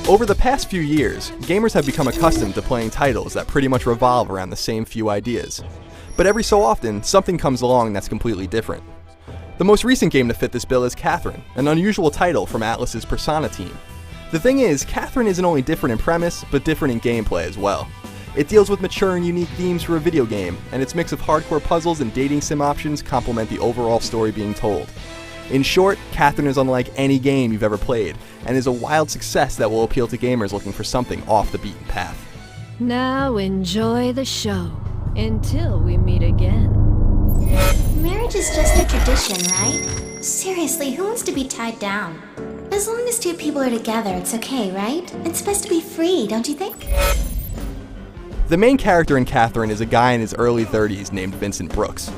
Over the past few years, gamers have become accustomed to playing titles that pretty much revolve around the same few ideas. But every so often, something comes along that's completely different. The most recent game to fit this bill is Catherine, an unusual title from Atlus's Persona team. The thing is, Catherine isn't only different in premise, but different in gameplay as well. It deals with mature and unique themes for a video game, and its mix of hardcore puzzles and dating sim options complement the overall story being told. In short, Catherine is unlike any game you've ever played, and is a wild success that will appeal to gamers looking for something off the beaten path. Now enjoy the show, until we meet again. Marriage is just a tradition, right? Seriously, who wants to be tied down? As long as two people are together, it's okay, right? It's best to be free, don't you think? The main character in Catherine is a guy in his early 30s named Vincent Brooks.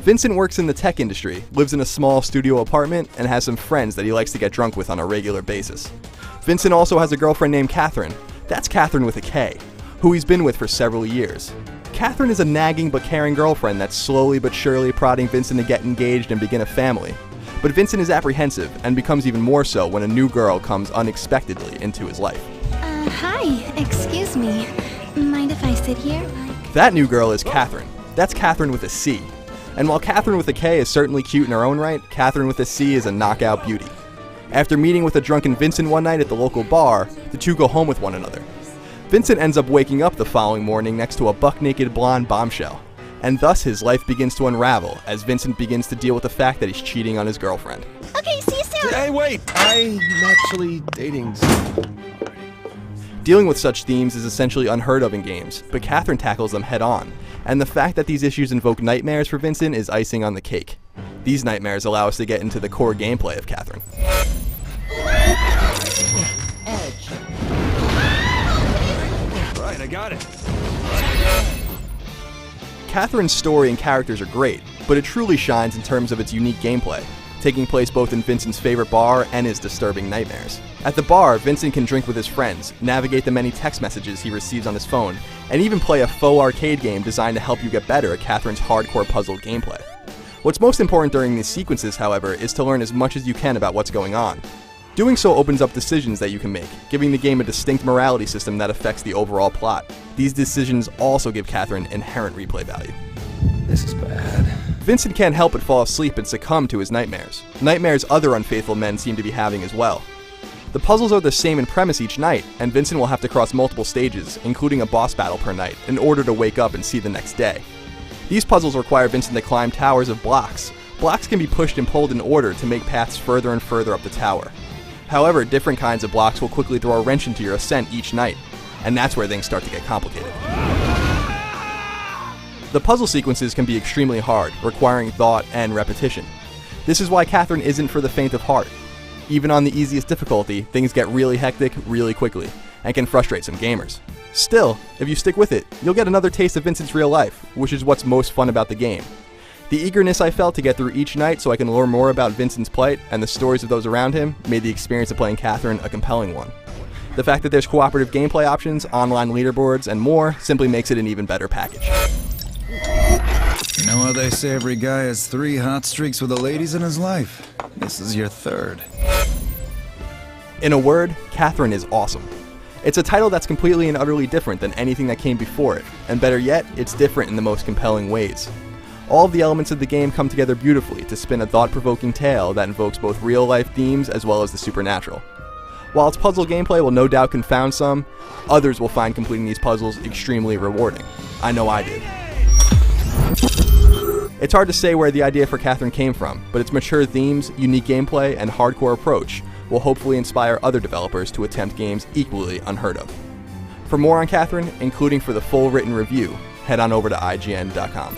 Vincent works in the tech industry, lives in a small studio apartment, and has some friends that he likes to get drunk with on a regular basis. Vincent also has a girlfriend named Catherine. That's Catherine with a K, who he's been with for several years. Catherine is a nagging but caring girlfriend that's slowly but surely prodding Vincent to get engaged and begin a family. But Vincent is apprehensive, and becomes even more so when a new girl comes unexpectedly into his life. Hi, excuse me. Mind if I sit here? That new girl is Catherine. That's Catherine with a C. And while Catherine with a K is certainly cute in her own right, Catherine with a C is a knockout beauty. After meeting with a drunken Vincent one night at the local bar, the two go home with one another. Vincent ends up waking up the following morning next to a buck-naked blonde bombshell, and thus his life begins to unravel as Vincent begins to deal with the fact that he's cheating on his girlfriend. Okay, see you soon! Hey, wait! I'm actually dating someone. Dealing with such themes is essentially unheard of in games, but Catherine tackles them head-on, and the fact that these issues invoke nightmares for Vincent is icing on the cake. These nightmares allow us to get into the core gameplay of Catherine. Edge. Right, I got it. Catherine's story and characters are great, but it truly shines in terms of its unique gameplay, taking place both in Vincent's favorite bar and his disturbing nightmares. At the bar, Vincent can drink with his friends, navigate the many text messages he receives on his phone, and even play a faux arcade game designed to help you get better at Catherine's hardcore puzzle gameplay. What's most important during these sequences, however, is to learn as much as you can about what's going on. Doing so opens up decisions that you can make, giving the game a distinct morality system that affects the overall plot. These decisions also give Catherine inherent replay value. This is bad. Vincent can't help but fall asleep and succumb to his nightmares. Nightmares other unfaithful men seem to be having as well. The puzzles are the same in premise each night, and Vincent will have to cross multiple stages, including a boss battle per night, in order to wake up and see the next day. These puzzles require Vincent to climb towers of blocks. Blocks can be pushed and pulled in order to make paths further and further up the tower. However, different kinds of blocks will quickly throw a wrench into your ascent each night, and that's where things start to get complicated. The puzzle sequences can be extremely hard, requiring thought and repetition. This is why Catherine isn't for the faint of heart. Even on the easiest difficulty, things get really hectic really quickly, and can frustrate some gamers. Still, if you stick with it, you'll get another taste of Vincent's real life, which is what's most fun about the game. The eagerness I felt to get through each night so I can learn more about Vincent's plight and the stories of those around him made the experience of playing Catherine a compelling one. The fact that there's cooperative gameplay options, online leaderboards, and more simply makes it an even better package. You know how they say every guy has 3 hot streaks with the ladies in his life? This is your 3rd. In a word, Catherine is awesome. It's a title that's completely and utterly different than anything that came before it, and better yet, it's different in the most compelling ways. All of the elements of the game come together beautifully to spin a thought-provoking tale that invokes both real-life themes as well as the supernatural. While its puzzle gameplay will no doubt confound some, others will find completing these puzzles extremely rewarding. I know I did. It's hard to say where the idea for Catherine came from, but its mature themes, unique gameplay, and hardcore approach will hopefully inspire other developers to attempt games equally unheard of. For more on Catherine, including for the full written review, head on over to IGN.com.